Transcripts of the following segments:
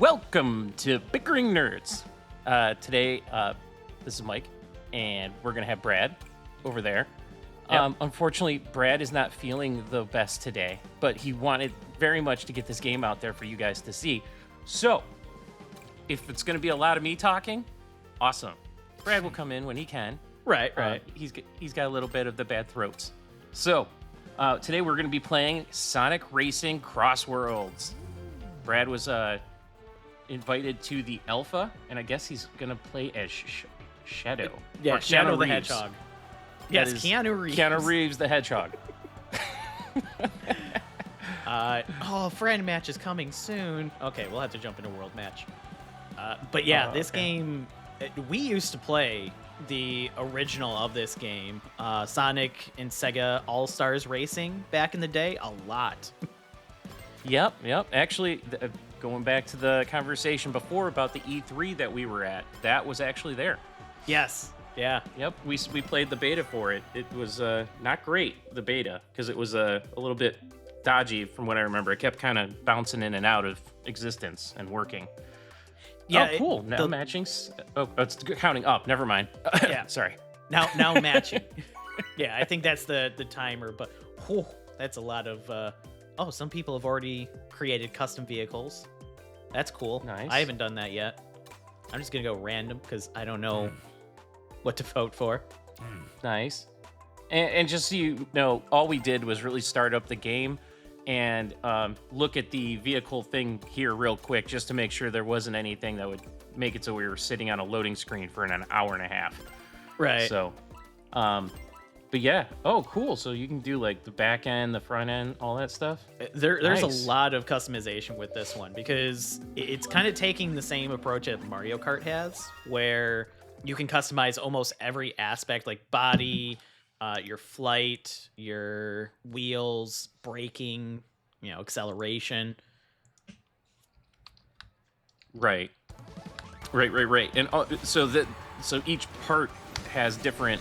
Welcome to Bickering Nerds. Today, this is Mike, and we're going to have Brad over there. Yep. Unfortunately, Brad is not feeling the best today, but he wanted very much to get this game out there for you guys to see. So, if it's going to be a lot of me talking, awesome. Brad will come in when he can. Right. He's got a little bit of the bad throats. So, today we're going to be playing Sonic Racing CrossWorlds. Brad was invited to the alpha, and I guess he's going to play as Shadow. Yeah, Or Shadow the Reeves. Hedgehog. That Yes, is Keanu Reeves. Keanu Reeves the Hedgehog. Friend match is coming soon. Okay, we'll have to jump into World Match. But yeah, this game, we used to play the original of this game, Sonic and Sega All-Stars Racing back in the day, a lot. Yep. Actually, going back to the conversation before about the E3 that we were at, that was actually there. Yes. Yeah. Yep, we played the beta for it. It was not great, the beta, because it was a little bit dodgy from what I remember. It kept kind of bouncing in and out of existence and working. Yeah. Oh, cool. Now matching. Oh, it's counting up. Never mind. Yeah. Sorry. Now matching. Yeah, I think that's the timer, but that's a lot of some people have already created custom vehicles. That's cool. Nice. I haven't done that yet. I'm just gonna go random because I don't know what to vote for. Nice. And just so you know, all we did was really start up the game and look at the vehicle thing here real quick just to make sure there wasn't anything that would make it so we were sitting on a loading screen for an hour and a half. Right. So, but yeah. Oh, cool. So you can do like the back end, the front end, all that stuff. There's Nice. a lot of customization with this one because it's kind of taking the same approach that Mario Kart has, where you can customize almost every aspect, like body, your flight, your wheels, braking, acceleration. Right. And so each part has different.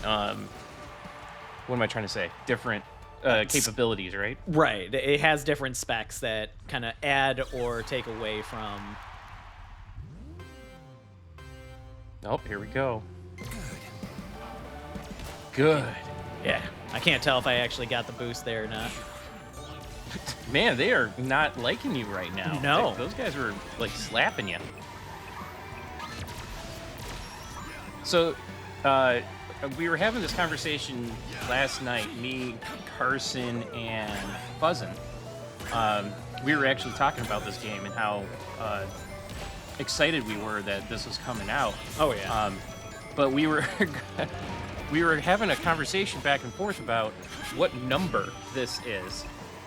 What am I trying to say? Different capabilities, right? Right. It has different specs that kind of add or take away from. Oh, here we go. Good. Yeah. I can't tell if I actually got the boost there or not. Man, they are not liking you right now. No. Those guys were like slapping you. So, we were having this conversation last night, me, Carson, and Fuzzin. We were actually talking about this game and how excited we were that this was coming out. Oh, yeah. But we were having a conversation back and forth about what number this is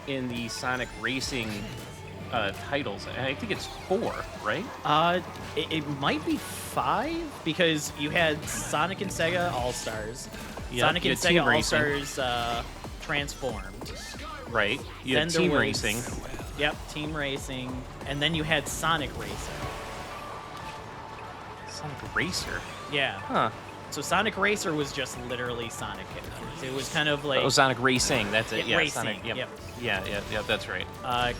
in the Sonic Racing titles. And I think it's 4, right? It might be 5 because you had Sonic and Sega All-Stars, Yep, Sonic you and had Team Sega Racing. All-Stars Transformed. Right. You had Then there Team was- Racing. Yep, Team Racing, and then you had Sonic Racer. Sonic Racer. Yeah. Huh. So Sonic Racer was just literally Sonic characters. It was kind of like Oh, Sonic Racing. That's it. Yeah, Racing, Sonic. Yep. yep. Yeah, that's right.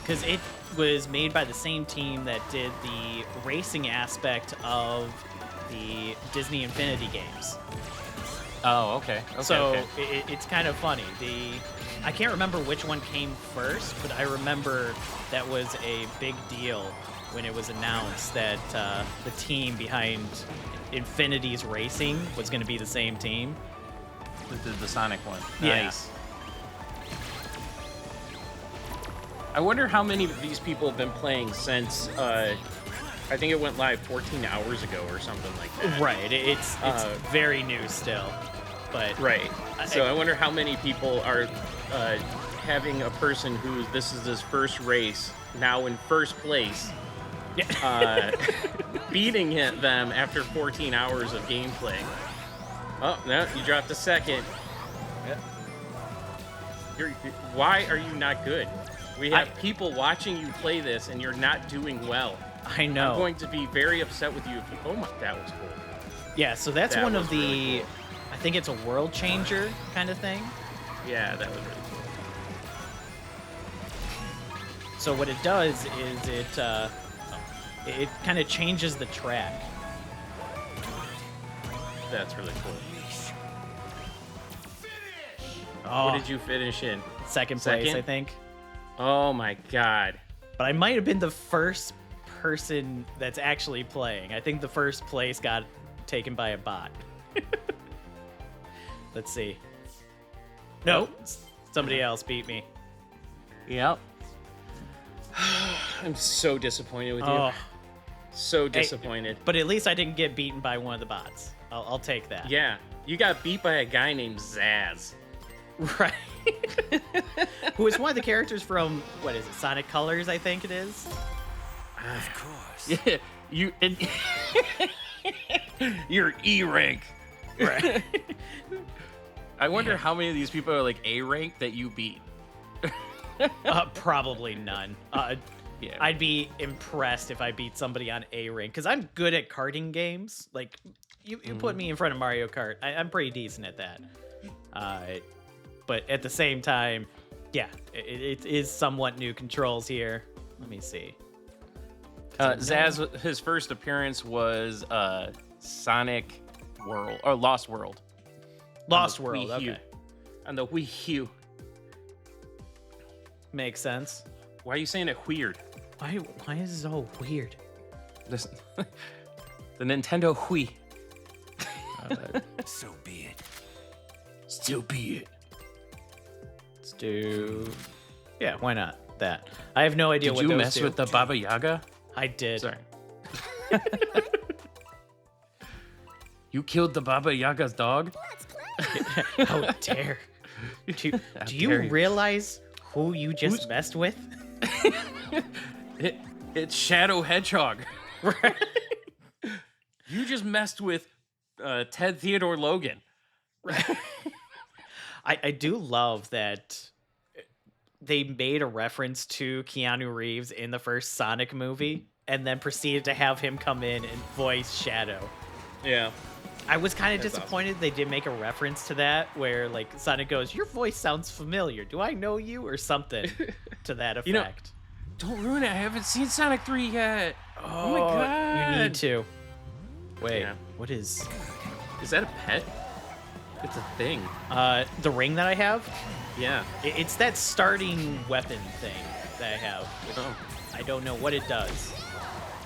because it was made by the same team that did the racing aspect of the Disney Infinity games. Oh, okay. So it's kind of funny. I can't remember which one came first, but I remember that was a big deal when it was announced that the team behind Infinity's Racing was going to be the same team. The Sonic one. Yeah. Nice. I wonder how many of these people have been playing since. I think it went live 14 hours ago or something like that. Right. It's very new still, but Right. So I wonder how many people are having a person who this is his first race now in first place, beating them after 14 hours of gameplay. Oh no, you dropped a second. Why are you not good? We have people watching you play this, and you're not doing well. I know. I'm going to be very upset with you if you. Oh my, that was cool. Yeah. So that's That one was of the. really cool. I think it's a world changer kind of thing. Yeah, that was really cool. So what it does is it It kind of changes the track. That's really cool. Oh, What did you finish in? second place, Second? I think. Oh my god. But I might have been the first person that's actually playing. I think the first place got taken by a bot. Let's see. No, somebody else beat me. Yep. I'm so disappointed with you. Oh, So disappointed. but at least I didn't get beaten by one of the bots. I'll take that. Yeah, you got beat by a guy named Zaz. Right. Who is one of the characters from, what is it, Sonic Colors, I think it is? Of course. Yeah, you and you're E rank. Right. I wonder how many of these people are like A rank that you beat. Probably none. Yeah. I'd be impressed if I beat somebody on A rank, because I'm good at karting games. Like, you put me in front of Mario Kart, I'm pretty decent at that. But at the same time, yeah, it is somewhat new controls here. Let me see. Zaz, his first appearance was Sonic World or Lost World. Lost On the World, Wii U. okay. On the Wii U. Makes sense. Why are you saying it weird? Why is it so weird? Listen, the Nintendo Wii. So be it. Still be it. Let's do... Yeah, why not? That. I have no idea Did what you those mess do. with the Baba Yaga? I did. Sorry. You killed the Baba Yaga's dog? How dare. Do you dare you. realize who you just messed with? It's Shadow Hedgehog. Right. You just messed with Ted Theodore Logan. I do love that they made a reference to Keanu Reeves in the first Sonic movie and then proceeded to have him come in and voice Shadow. Yeah. I was kind of That's disappointed they did make a reference to that where like Sonic goes, "Your voice sounds familiar. Do I know you?" or something to that effect. You know, don't ruin it. I haven't seen Sonic 3 yet. Oh my god. You need to. Wait, Yeah. what is Is that a pet? It's a thing. the ring that I have? Yeah. It's that starting weapon thing that I have. Which Oh. I don't know what it does.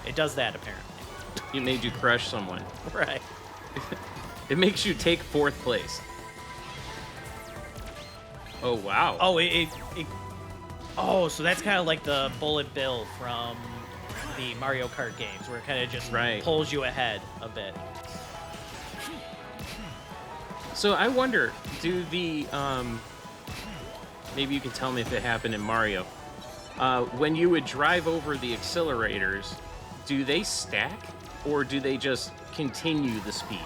It does that apparently. It made you crush someone. Right. It makes you take 4th place. Oh, wow. Oh, oh, so that's kind of like the Bullet Bill from the Mario Kart games, where it kind of just Right. pulls you ahead a bit. So I wonder, do the maybe you can tell me if it happened in Mario. When you would drive over the accelerators, do they stack or do they just continue the speed?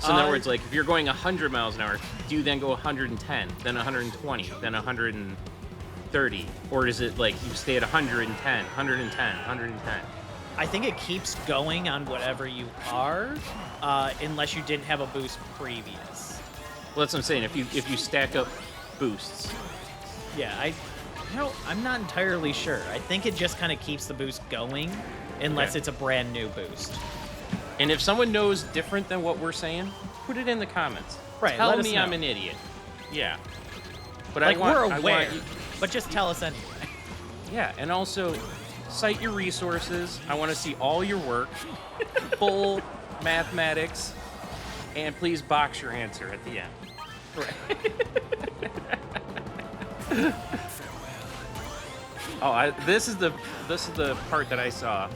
So in other words, like if you're going 100 miles an hour, do you then go 110, then 120, then 130, or is it like you stay at 110, 110, 110? I think it keeps going on whatever you are, unless you didn't have a boost previous. Well, that's what I'm saying. If you stack up boosts. Yeah, I'm not entirely sure. I think it just kind of keeps the boost going, unless Okay. it's a brand new boost. And if someone knows different than what we're saying, put it in the comments. Right, Tell let us me know. I'm an idiot. Yeah. But Like, I want, we're I want aware, you- but just tell us anyway. yeah, and also cite your resources. I want to see all your work, full mathematics, and please box your answer at the end. Oh, this is the part that I saw.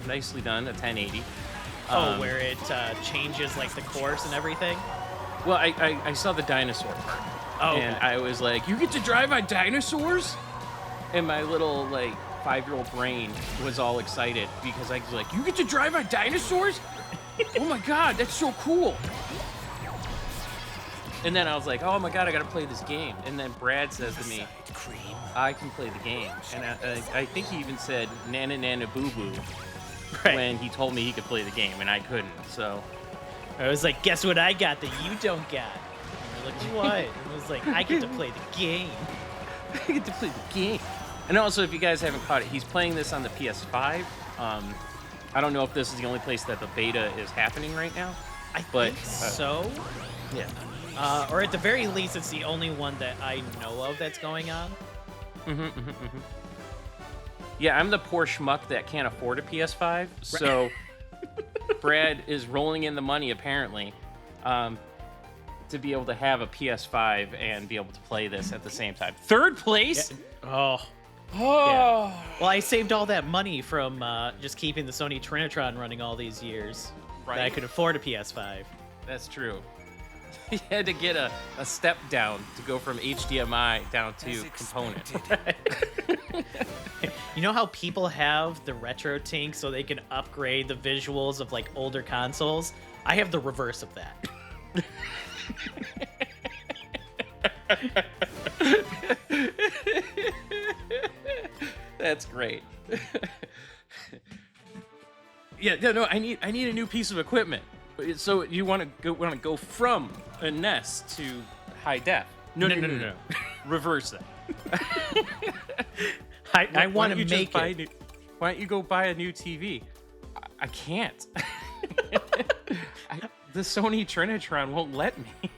Nicely done, a 1080. Where it changes like the course and everything. Well, I saw the dinosaur part. Oh, And okay. I was like, you get to drive on dinosaurs? And my little, like, 5-year-old brain was all excited because I was like, you get to drive on dinosaurs? Oh my god, that's so cool. And then I was like, oh my god, I gotta play this game. And then Brad says to me, I can play the game. And I think he even said nana nana boo boo Right. when he told me he could play the game, and I couldn't, so. I was like, guess what I got that you don't got? And you're like, what? And I was like, I get to play the game. I get to play the game. And also, if you guys haven't caught it, he's playing this on the PS5. I don't know if this is the only place that the beta is happening right now. I But, think so. Yeah. Or at the very least, it's the only one that I know of that's going on. Yeah, I'm the poor schmuck that can't afford a PS5, so Brad is rolling in the money apparently to be able to have a PS5 and be able to play this at the same time. Third place. Yeah. Yeah. Well, I saved all that money from just keeping the Sony Trinitron running all these years. Right. That I could afford a PS5. That's true. He had to get a step down to go from HDMI down to component. You know how people have the retro tink so they can upgrade the visuals of like older consoles? I have the reverse of that. That's great. Yeah, no, I need a new piece of equipment. So you want to go from a NES to high def? No. Reverse that. I want to make it. Why don't you go buy a new TV? I can't. The Sony Trinitron won't let me.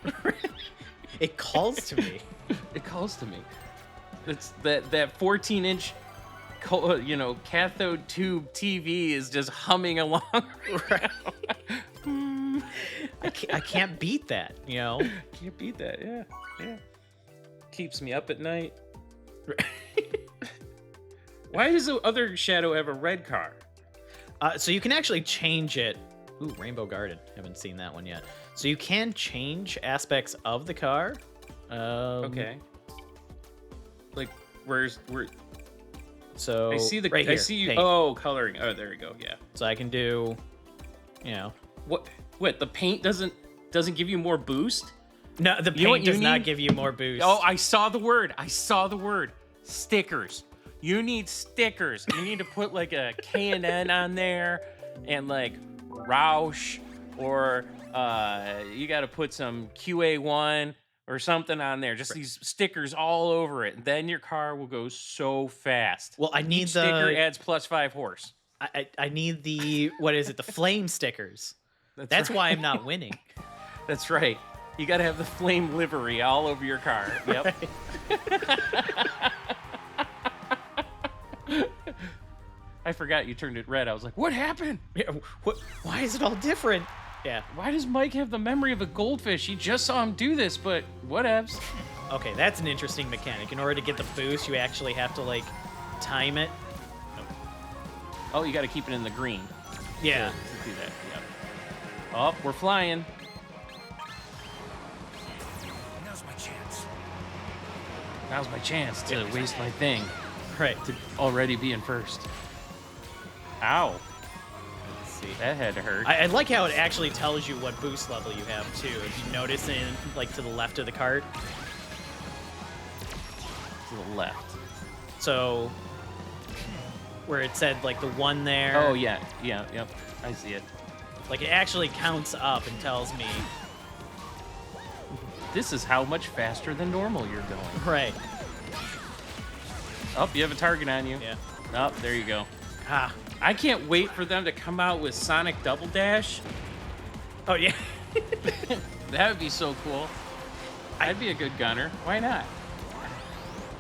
It calls to me. It calls to me. It's that 14-inch, cathode tube TV is just humming along. Right. I can't beat that, you know? Can't beat that, yeah. Keeps me up at night. Why does the other Shadow have a red car? So you can actually change it. Ooh, Rainbow Garden. Haven't seen that one yet. So you can change aspects of the car. Okay. Like, where? So I see the. right I here, see you. paint. Oh, coloring. Oh, there we go. Yeah. So I can do, you know. What? The paint doesn't give you more boost? No, the paint does not give you more boost. Oh, I saw the word. Stickers. You need stickers. You need to put like a K&N on there and like Roush, or you got to put some QA1 or something on there. Just these stickers all over it. And then your car will go so fast. Well, I need Each sticker adds +5 horse. I need the, what is it, the flame stickers. That's right. why I'm not winning. That's right. You got to have the flame livery all over your car. Yep. I forgot you turned it red. I was like, what happened? Yeah, why is it all different? Yeah. Why does Mike have the memory of a goldfish? He just saw him do this, but whatevs. Okay, that's an interesting mechanic. In order to get the boost, you actually have to, like, time it. Oh, you got to keep it in the green. Yeah. To do that. Yep. Oh, we're flying. Now's my chance to waste my thing. Right. To already be in first. Ow. Let's see. That had to hurt. I like how it actually tells you what boost level you have, too. If you notice in, like, to the left of the cart. To the left. So, where it said, like, the one there. Oh, yeah. Yep. I see it. Like, it actually counts up and tells me. This is how much faster than normal you're going. Right. Oh, you have a target on you. Yeah. Oh, there you go. Ah. I can't wait for them to come out with Sonic Double Dash. Oh, yeah. That would be so cool. I'd be a good gunner. Why not?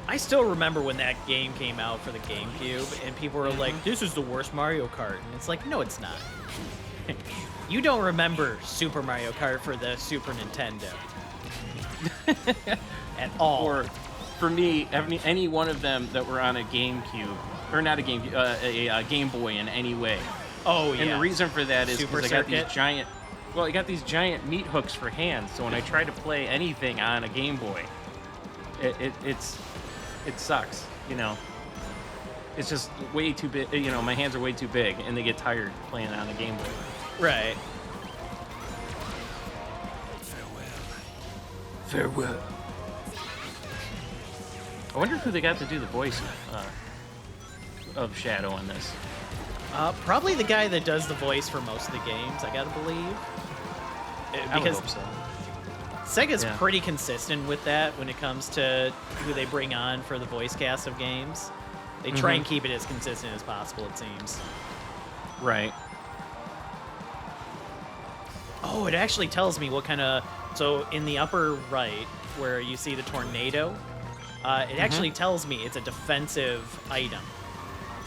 I still remember when that game came out for the GameCube, and people were like, this is the worst Mario Kart. And it's like, no, it's not. You don't remember Super Mario Kart for the Super Nintendo. At all. Or, for me, any one of them that were on a GameCube, or not a GameCube, a Game Boy in any way. Oh, yeah. And the reason for that is Super because I got Circuit? these giant... Well, I got these giant meat hooks for hands, so when I try to play anything on a Game Boy, it sucks, you know. It's just way too big, you know, my hands are way too big, and they get tired playing on a Game Boy. Right. Farewell. I wonder who they got to do the voice of Shadow on this. Probably the guy that does the voice for most of the games, I gotta believe. I would Because hope so. Sega's Yeah. pretty consistent with that when it comes to who they bring on for the voice cast of games. They try and keep it as consistent as possible, it seems. Right. Oh, it actually tells me what kind of... So in the upper right, where you see the tornado, it actually tells me it's a defensive item.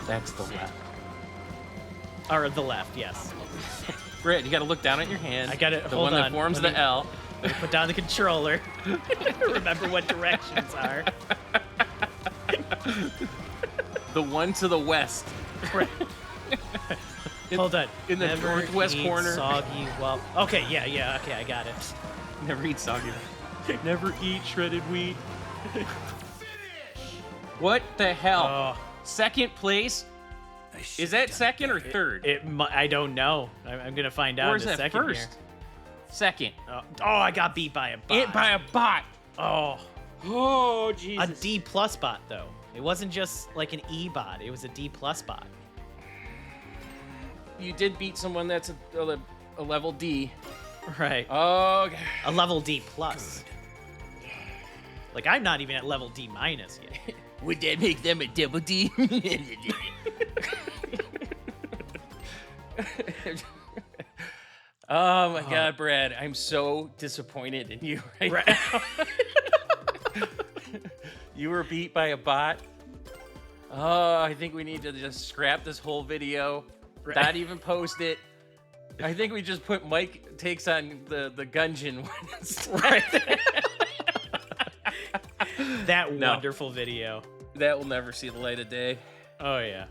That's the left. Or the left, yes. Brett, you got to look down at your hand. I got it. The Hold one on. that forms Let the me- L. Let me put down the controller. Remember what directions are. The one to the west. Right. Hold on. in the Never northwest eat corner. Soggy okay, yeah, okay, I got it. Never eat soggy. Never eat shredded wheat. What the hell? Oh, Second place? Is that second or third? I don't know. I'm gonna find out or in is a that second first? here. Second. Oh, I got beat by a bot. It by a bot. Oh, Oh, a Jesus. D plus bot though. It wasn't just like an E bot. It was a D plus bot. You did beat someone that's a level D. Right. Oh, A level D plus. Like I'm not even at level D minus yet. would that make them a double D? Oh my God, Brad! I'm so disappointed in you right now. You were beat by a bot. Oh, I think we need to just scrap this whole video. Right. Not even post it. I think we just put Mike takes on the Gungeon one instead. That No. wonderful video. That will never see the light of day. Oh yeah.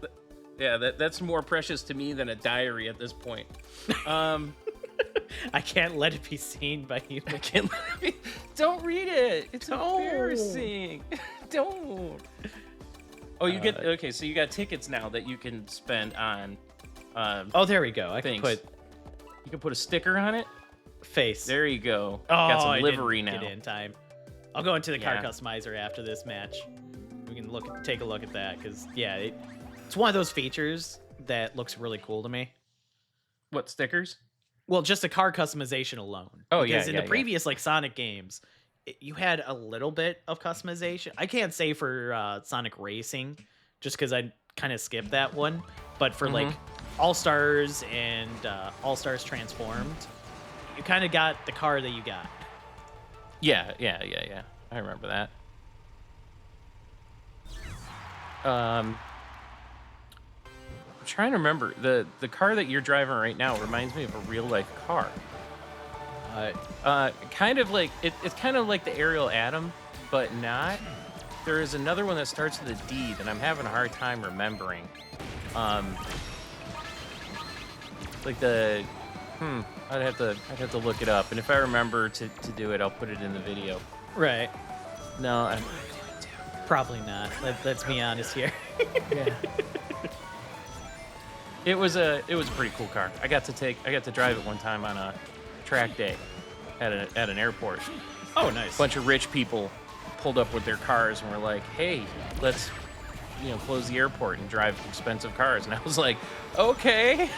Yeah, that's more precious to me than a diary at this point. I can't let it be seen by you. Don't read it. It's Don't. embarrassing. Don't. Oh, you get okay. So you got tickets now that you can spend on. Oh, there we go. I can things. put You can put a sticker on it. face. There you go. Oh, got some I livery didn't now. get in time. I'll go into the car Yeah. customizer after this match. We can take a look at that because yeah, it's one of those features that looks really cool to me. What stickers? Well, just the car customization alone. Oh, because yeah, in yeah, the yeah. previous like Sonic games, you had a little bit of customization. I can't say for Sonic Racing, just because I kind of skipped that one. But for like All Stars and All Stars Transformed, you kind of got the car that you got. Yeah. I remember that. I'm trying to remember the car that you're driving right now reminds me of a real life car. Kind of like it's kind of like the Aerial Atom, but not. There is another one that starts with a D that I'm having a hard time remembering. Like the I'd have to look it up, and if I remember to do it, I'll put it in the video. Right. No, I'm Probably not. Let's be honest here. yeah. It was a pretty cool car. I got to drive it one time on a track day at an airport. Oh, nice. A bunch of rich people pulled up with their cars and were like, "Hey, let's close the airport and drive expensive cars." And I was like, "Okay."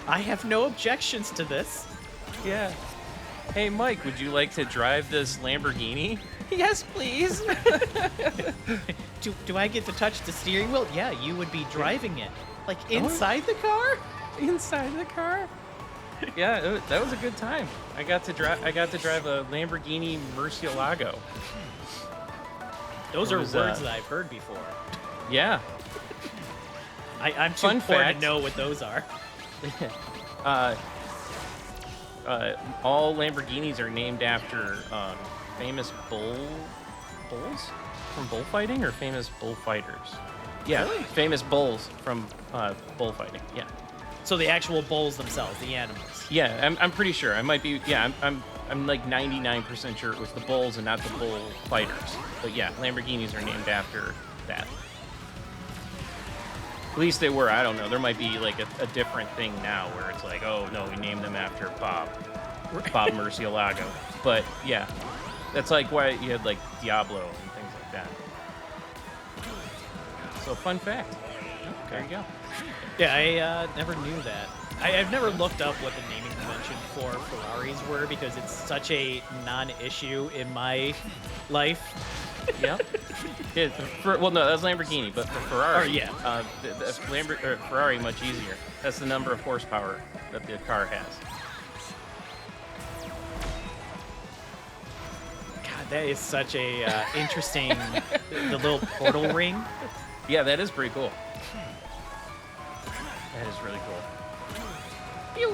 I have no objections to this. Yeah. Hey, Mike, would you like to drive this Lamborghini? Yes, please. Do I get to touch the steering wheel? Yeah, you would be driving it. Like inside the car? Inside the car? Yeah, that was a good time. I got to drive a Lamborghini Murcielago. Those It are was, words that I've heard before. Yeah. I'm too Fun poor to fact. know what those are. All Lamborghinis are named after famous bulls from bullfighting, or famous bullfighters. Yeah, Really? famous bulls from bullfighting. Yeah, So the actual bulls themselves, the animals. yeah. I'm pretty sure. I might be. Yeah, I'm like 99% sure it was the bulls and not the bullfighters. But yeah, Lamborghinis are named after that. At least they were. I don't know. There might be like a different thing now where it's like, oh no, we named them after Bob Murcielago. But yeah, that's like why you had like Diablo and things like that. So fun fact. There you go. Yeah, I never knew that. I've never looked up what the naming convention for Ferraris were because it's such a non-issue in my life. Yep. Well, no, that's Lamborghini, but for Ferrari, Oh, yeah. Ferrari much easier. That's the number of horsepower that the car has. God, that is such a interesting. The little portal ring. Yeah, that is pretty cool. That is really cool.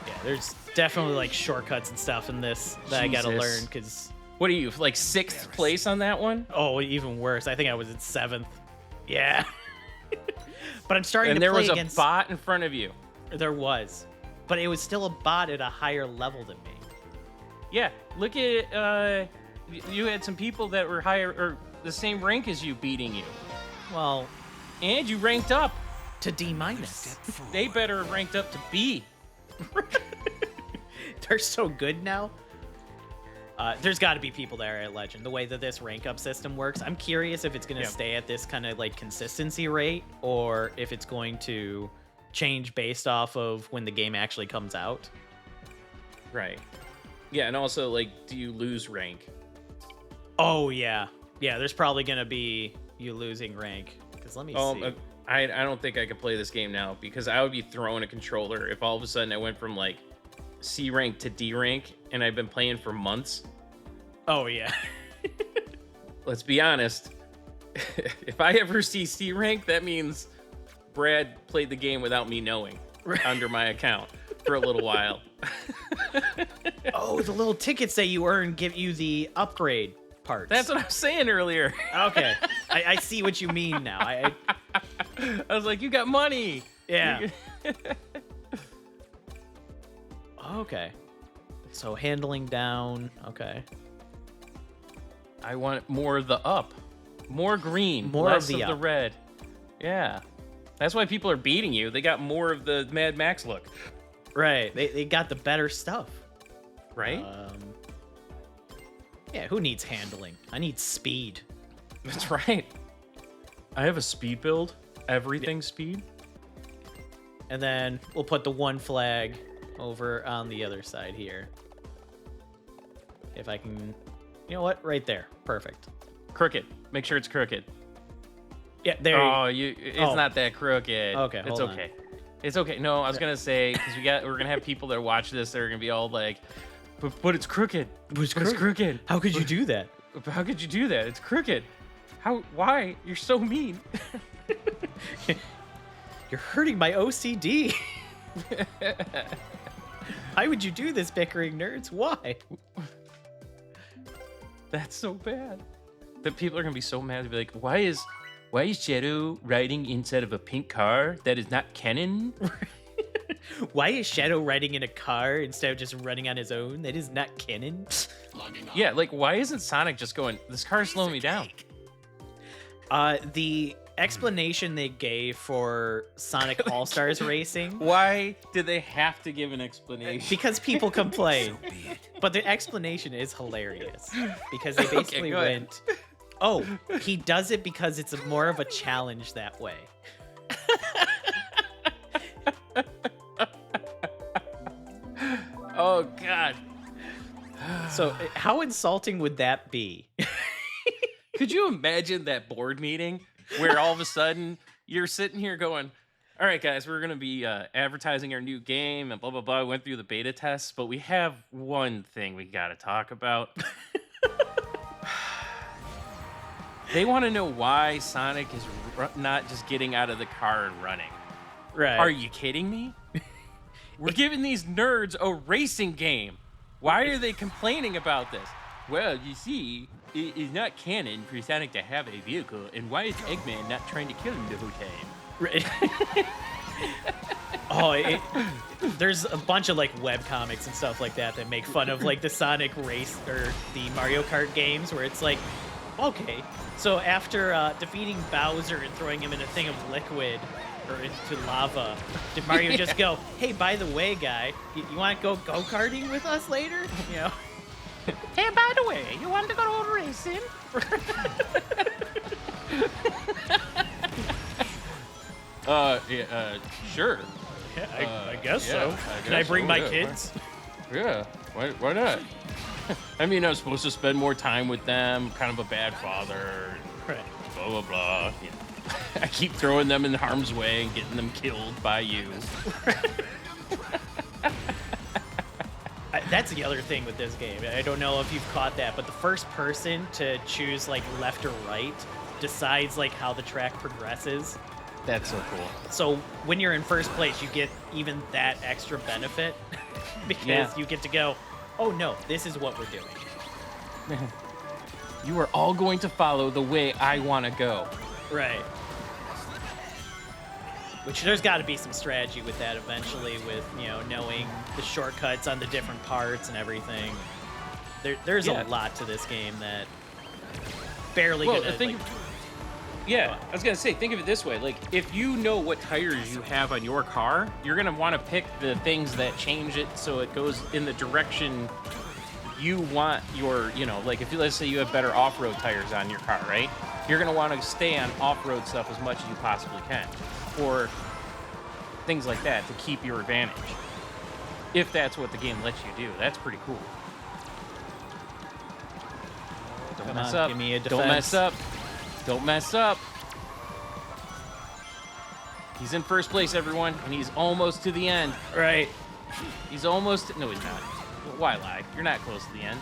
Yeah, there's definitely like shortcuts and stuff in this that I gotta Jesus. learn because. What are you, like 6th place on that one? Oh, even worse. I think I was in 7th. Yeah. But I'm starting And to there play was a against. bot in front of you. There was, but it was still a bot at a higher level than me. Yeah, look at you had some people that were higher or the same rank as you beating you, Well, and you ranked up. to D minus. They better have ranked up to B. They're so good now. There's got to be people that are at Legend. The way that this rank up system works, I'm curious if it's going to Yeah. stay at this kind of like consistency rate, or if it's going to change based off of when the game actually comes out. Right. Yeah, and also like, do you lose rank? Oh yeah, yeah. There's probably going to be you losing rank. Because let me see. I don't think I could play this game now because I would be throwing a controller if all of a sudden I went from like C rank to D rank and I've been playing for months. Oh yeah. Let's be honest. If I ever see C rank, that means Brad played the game without me knowing under my account for a little while. Oh, the little tickets that you earn give you the upgrade parts. That's what I was saying earlier. Okay. I see what you mean now. I was like, you got money. yeah. Okay. So handling down. Okay. I want more of the up. More green. More less of the the up. red. Yeah. That's why people are beating you. They got more of the Mad Max look. Right. They got the better stuff. Right? Yeah, who needs handling? I need speed. That's right. I have a speed build. Everything speed. And then we'll put the one flag over on the other side here. If I can... You know what? Right there. Perfect. Crooked. Make sure it's crooked. Yeah, there It's not that crooked. Okay, It's hold on. okay. It's okay. No, I was gonna say because we're gonna have people that watch this that are gonna be all like, but it's crooked. It's crooked. How could you do that? How could you do that? It's crooked. How? Why? You're so mean. You're hurting my OCD. Why would you do this, Bickering Nerds? Why? That's so bad. That people are gonna be so mad to be like, why is Shadow riding inside of a pink car that is not canon? Why is Shadow riding in a car instead of just running on his own? That is not canon. Yeah, like why isn't Sonic just going, this car's slowing me down? The explanation they gave for Sonic All-Stars Racing, Why did they have to give an explanation? because people complain. But the explanation is hilarious because they basically go ahead. went, "Oh, he does it because it's more of a challenge that way." Oh God. So, how insulting would that be? Could you imagine that board meeting where all of a sudden you're sitting here going, all right, guys, we're going to be advertising our new game and blah, blah, blah. We went through the beta tests, but we have one thing we got to talk about. They want to know why Sonic is not just getting out of the car and running. Right. Are you kidding me? We're giving these nerds a racing game. Why are they complaining about this? Well, you see, it is not canon for Sonic to have a vehicle, and why is Eggman not trying to kill him the whole time? Right. There's a bunch of like web comics and stuff like that that make fun of like the Sonic race or the Mario Kart games where it's like, okay, so after defeating Bowser and throwing him in a thing of liquid or into lava, did Mario just go, hey, by the way, guy, you want to go karting with us later? You know. Hey, by the way, you want to go racing? Sure. Yeah, I guess yeah, so. I Can I guess bring so, my yeah. kids? Yeah, why not? I mean, I was supposed to spend more time with them. Kind of a bad father. Right. Blah blah blah. You know, I keep throwing them in harm's way and getting them killed by you. That's the other thing with this game. I don't know if you've caught that, but the first person to choose like left or right decides like how the track progresses. That's so cool. So when you're in first place, you get even that extra benefit because you get to go, oh no, this is what we're doing. You are all going to follow the way I want to go. Right. Which there's got to be some strategy with that eventually, with knowing the shortcuts on the different parts and everything. There's a lot to this game that barely Yeah, I was gonna say, think of it this way: like, if you know what tires you have on your car, you're gonna want to pick the things that change it so it goes in the direction you want your, like if let's say you have better off-road tires on your car, right? You're gonna want to stay on off-road stuff as much as you possibly can, or things like that to keep your advantage. If that's what the game lets you do, that's pretty cool. Don't mess up. Give me a Don't mess up. Don't mess up. He's in first place, everyone, and he's almost to the end. Right. He's almost. No, he's not. Why lie? You're not close to the end.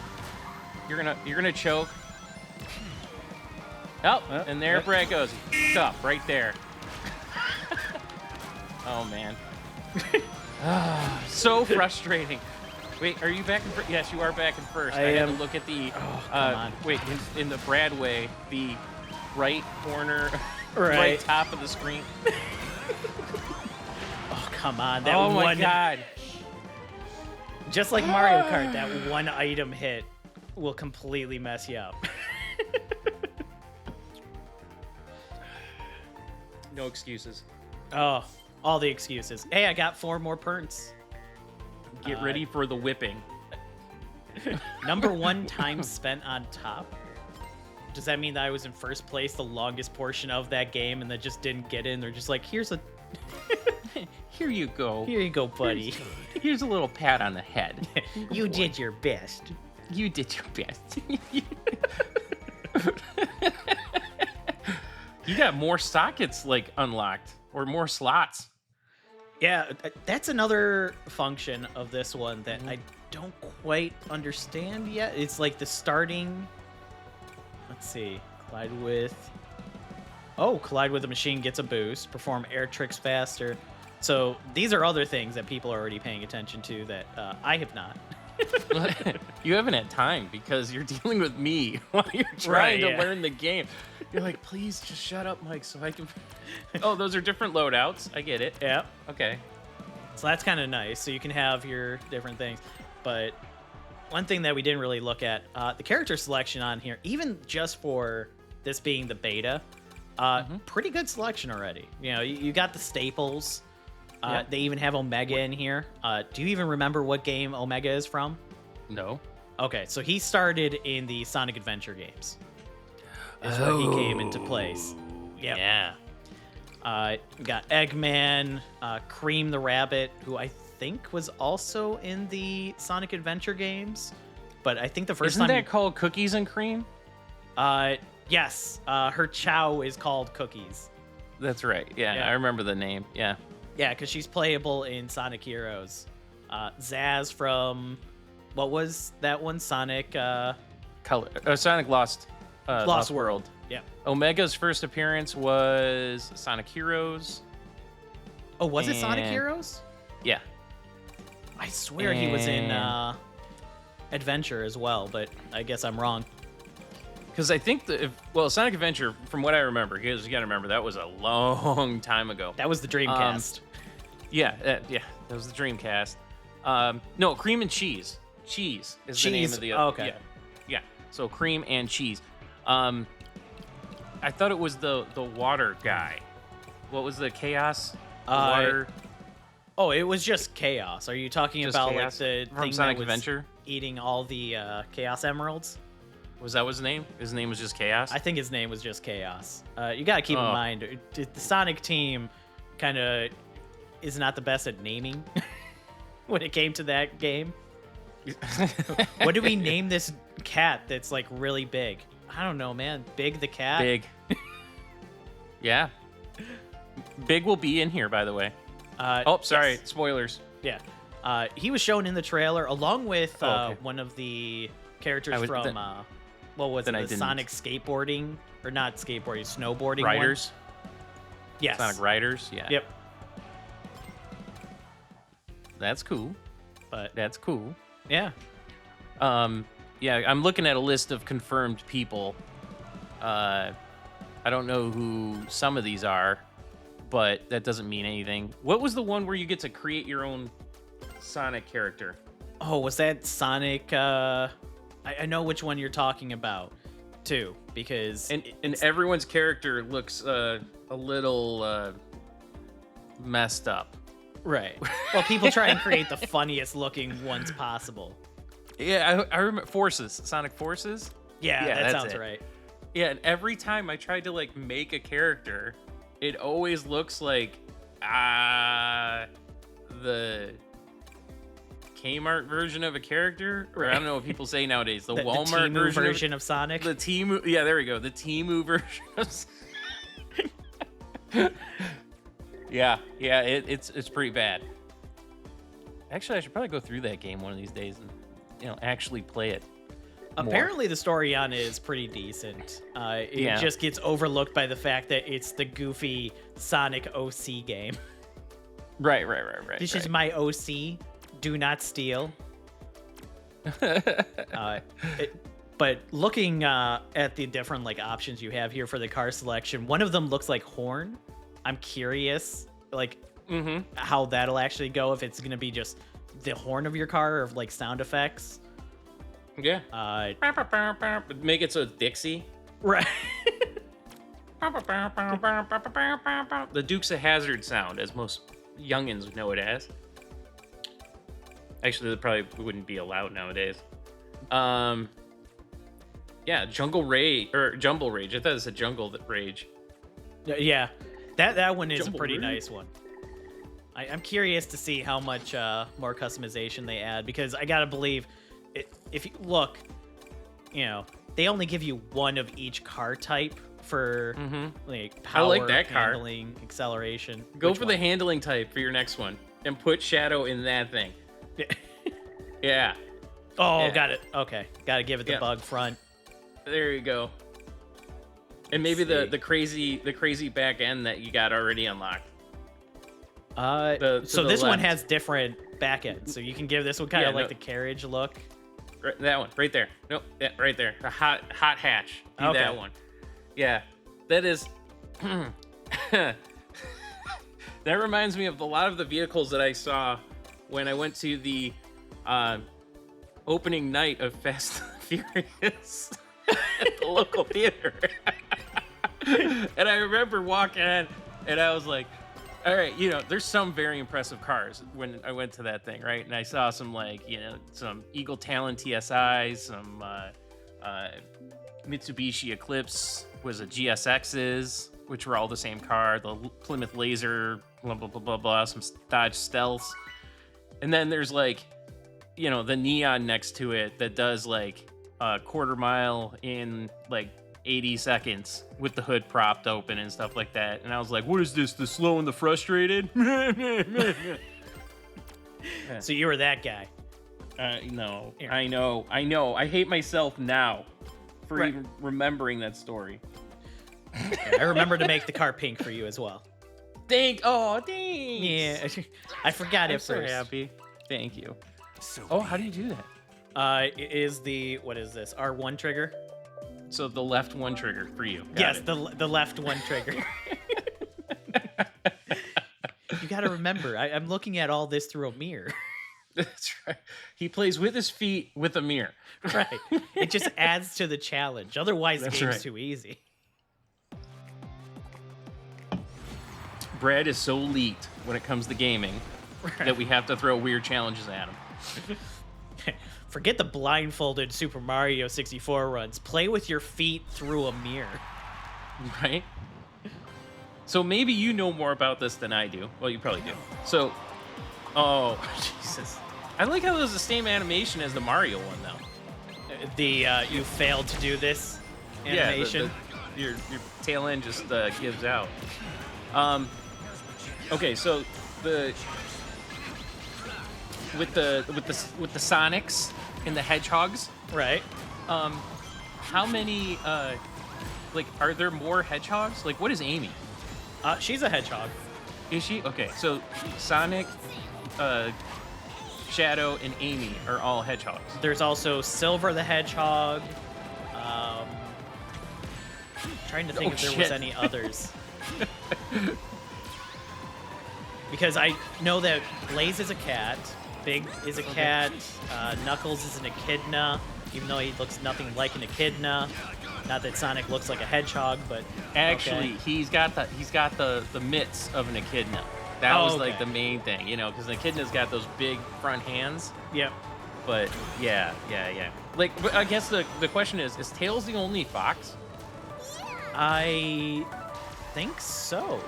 You're gonna choke. Oh, and there Brad goes. Stop right there. Oh man. So frustrating. Wait, are you back in first? Yes, you are back in first. I had to look at the. Wait, in the Brad way, the right corner, right top of the screen. Oh come on! Oh my god! Just like Mario Kart, that one item hit will completely mess you up. No excuses. Oh, all the excuses. Hey, I got 4 more perns. Get ready for the whipping. Number 1 time spent on top. Does that mean that I was in first place the longest portion of that game and then just didn't get in? They're just like, here's a... Here you go. Here you go, buddy. Here's a little pat on the head. You did your best. You did your best. You got more sockets, like, unlocked. Or more slots. Yeah, that's another function of this one that I don't quite understand yet. It's like the starting... Let's see. Collide with a machine gets a boost. Perform air tricks faster. So these are other things that people are already paying attention to that I have not. You haven't had time because you're dealing with me while you're trying to learn the game. You're like, please just shut up, Mike, so I can... Oh, those are different loadouts. I get it. Yeah. Okay. So that's kind of nice. So you can have your different things. But one thing that we didn't really look at, the character selection on here, even just for this being the beta, pretty good selection already. You got the staples. They even have Omega in here. Do you even remember what game Omega is from? No. Okay, so he started in the Sonic Adventure games. Is where he came into place. Yep. Yeah. We got Eggman, Cream the Rabbit, who I think was also in the Sonic Adventure games. But I think the first Isn't time... that called Cookies and Cream? Yes. Her chow is called Cookies. That's right. Yeah, I remember the name. Yeah. Yeah, because she's playable in Sonic Heroes. Zaz from... What was that one? Sonic... Sonic Lost World. Yeah. Omega's first appearance was Sonic Heroes. Oh, was it Sonic Heroes? Yeah. I swear he was in Adventure as well, but I guess I'm wrong. Because I think Sonic Adventure, from what I remember, because you got to remember that was a long time ago. That was the Dreamcast. That was the Dreamcast. No, Cream and Cheese. Cheese is the name of the. Okay. Yeah. So Cream and Cheese. I thought it was the water guy. What was the Chaos? Water. Oh, it was just Chaos. Are you talking about Chaos? Like the From thing Sonic that was Adventure? Eating all the Chaos Emeralds? Was that his name? His name was just Chaos? I think his name was just Chaos. You gotta keep in mind, the Sonic team kind of is not the best at naming when it came to that game. What do we name this cat that's like really big? I don't know, man. Big the cat? Big. Yeah. Big will be in here, by the way. Oh, sorry. Yes. Spoilers. Yeah. He was shown in the trailer along with okay. one of the characters from, then- what was it? then I The didn't- Sonic skateboarding? Or not skateboarding, snowboarding one? Riders. Yes. Sonic Riders. Yeah. Yep. That's cool. But That's cool. yeah. Yeah, I'm looking at a list of confirmed people. I don't know who some of these are, but that doesn't mean anything. What was the one where you get to create your own Sonic character? Oh, was that Sonic? I know which one you're talking about, too, because And everyone's character looks a little messed up. right. Well, people try and create the funniest looking ones possible. Yeah, I remember Forces, Sonic Forces. Yeah, Yeah, that that's sounds it. right. Yeah, and every time I tried to like make a character, it always looks like the Kmart version of a character, or I don't know what people say nowadays. The Walmart Temu version of Sonic. the Temu. Yeah, there we go. The Temu version of. Yeah, it's pretty bad. Actually, I should probably go through that game one of these days and actually play it. more. Apparently, the story on it is pretty decent. It Yeah. just gets overlooked by the fact that it's the goofy Sonic OC game. Right. This is my OC. Do not steal. But looking at the different like options you have here for the car selection, one of them looks like horn. I'm curious, like how that'll actually go. If it's gonna be just the horn of your car or like sound effects. Yeah. Make it so it's Dixie. Right. The Dukes of Hazzard sound, as most youngins know it as. Actually, that probably wouldn't be allowed nowadays. Yeah, Jungle Rage or Jumble Rage. I thought it said Jungle Rage. Yeah, that one is Jumble a pretty Rage? nice one. I'm curious to see how much more customization they add, because I gotta believe, if you look, they only give you one of each car type for like power, I like that car. handling, acceleration. Go Which for one? the handling type for your next one, and put Shadow in that thing. Yeah, Oh, Yeah. got it. Okay, gotta give it the Yeah. bug front. there you go. And maybe Let's the crazy back end that you got already unlocked. So to the this one left. has different back ends, so you can give this one kind Yeah, of like no- the carriage look. Right, that one, right there. Nope, yeah, right there. The hot hatch. Do Okay. that one. Yeah, that is. That reminds me of a lot of the vehicles that I saw when I went to the opening night of Fast and Furious at the local theater. And I remember walking in, and I was like, all right, there's some very impressive cars when I went to that thing, right? And I saw some some Eagle Talon TSIs, some Mitsubishi Eclipse was a GSXs, which were all the same car, the Plymouth Laser, blah, blah, blah, blah, blah, some Dodge Stealths. And then there's the neon next to it that does like a quarter mile in 80 seconds with the hood propped open and stuff like that. And I was like, what is this? The slow and the frustrated? So you were that guy. No, Here. I know. I hate myself now for Right. even remembering that story. I remember to make the car pink for you as well. Thanks. Yeah, I forgot I'm it so first. happy. Thank you. So Oh, how do you do that? It is the, what is this? R1 trigger? So the left one trigger for you. Got Yes, it. the left one trigger. You got to remember, I'm looking at all this through a mirror. That's right. He plays with his feet with a mirror. Right. It just adds to the challenge. Otherwise, the That's game's right. too easy. Brad is so leaked when it comes to gaming that we have to throw weird challenges at him. Forget the blindfolded Super Mario 64 runs. Play with your feet through a mirror. Right? So maybe you know more about this than I do. Well, you probably do. So, oh, Jesus. I like how it was the same animation as the Mario one, though. The you failed to do this animation. Yeah, your tail end just gives out. Okay, so with the Sonics and the hedgehogs, Right. how many like are there more hedgehogs? Like, what is Amy? She's a hedgehog. Is she? Okay, so Sonic, Shadow, and Amy are all hedgehogs. There's also Silver the Hedgehog. Trying to think if there was any others. Because I know that Blaze is a cat, Big is a cat, Knuckles is an echidna, even though he looks nothing like an echidna. Not that Sonic looks like a hedgehog, but Actually, okay. he's got the mitts of an echidna. That was like okay. the main thing, you know, because an echidna's got those big front hands. Yep. But yeah. Like, but I guess the question is Tails the only fox? I think so.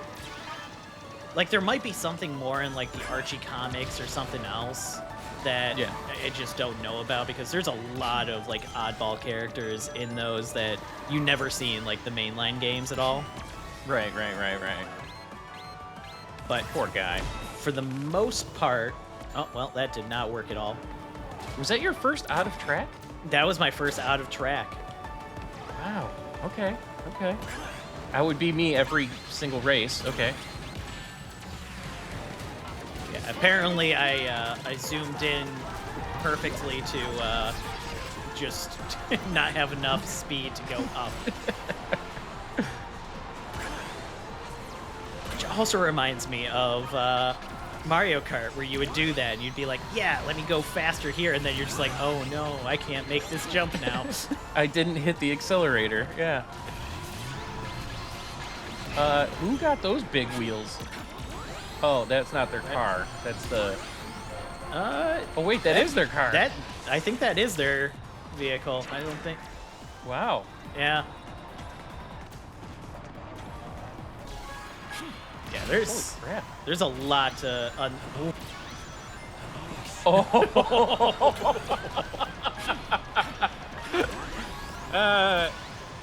Like, there might be something more in, like, the Archie comics or something else that I just don't know about, because there's a lot of, like, oddball characters in those that you never see in, like, the mainline games at all. Right. But Poor guy. for the most part... Oh, well, that did not work at all. Was that your first out of track? That was my first out of track. Wow. Okay. That would be me every single race. Okay. Yeah, apparently I zoomed in perfectly to just not have enough speed to go up. Which also reminds me of Mario Kart, where you would do that and you'd be like, yeah, let me go faster here, and then you're just like, oh no, I can't make this jump now. I didn't hit the accelerator. Yeah. Who got those big wheels? Oh, that's not their car. That's the... Oh, wait, that is their car. I think that is their vehicle. I don't think... Wow. Yeah. Yeah, there's Holy crap. there's a lot to Yeah.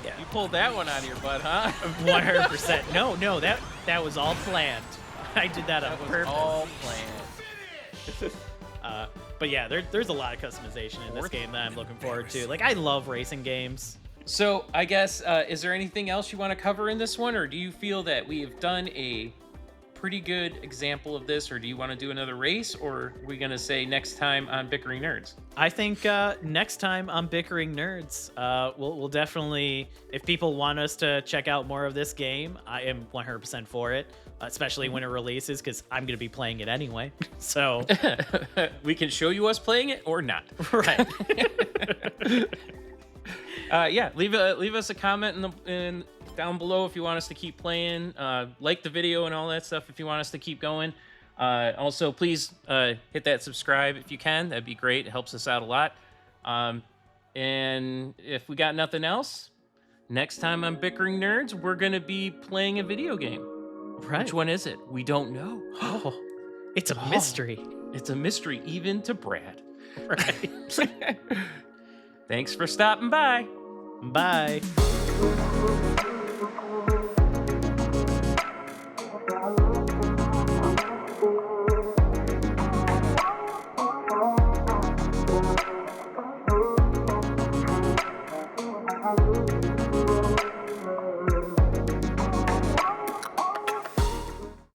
yeah. You pulled that one out of your butt, huh? 100%. No, that was all planned. I did that on That was purpose. all planned. But yeah, there's a lot of customization in this game that I'm looking forward to. Like, I love racing games. So, I guess, is there anything else you want to cover in this one, or do you feel that we have done a pretty good example of this, or do you want to do another race, or are we going to say next time on Bickering Nerds? I think next time on Bickering Nerds, we'll definitely, if people want us to check out more of this game, I am 100% for it, especially when it releases, because I'm going to be playing it anyway. So We can show you us playing it or not. right. Yeah, leave us a comment in down below if you want us to keep playing. Like the video and all that stuff if you want us to keep going. Also, please hit that subscribe if you can. That'd be great. It helps us out a lot. And if we got nothing else, next time on Bickering Nerds, we're going to be playing a video game. Right. Which one is it? We don't know. Oh, it's a mystery. It's a mystery even to Brad. Right. Thanks for stopping by. Bye.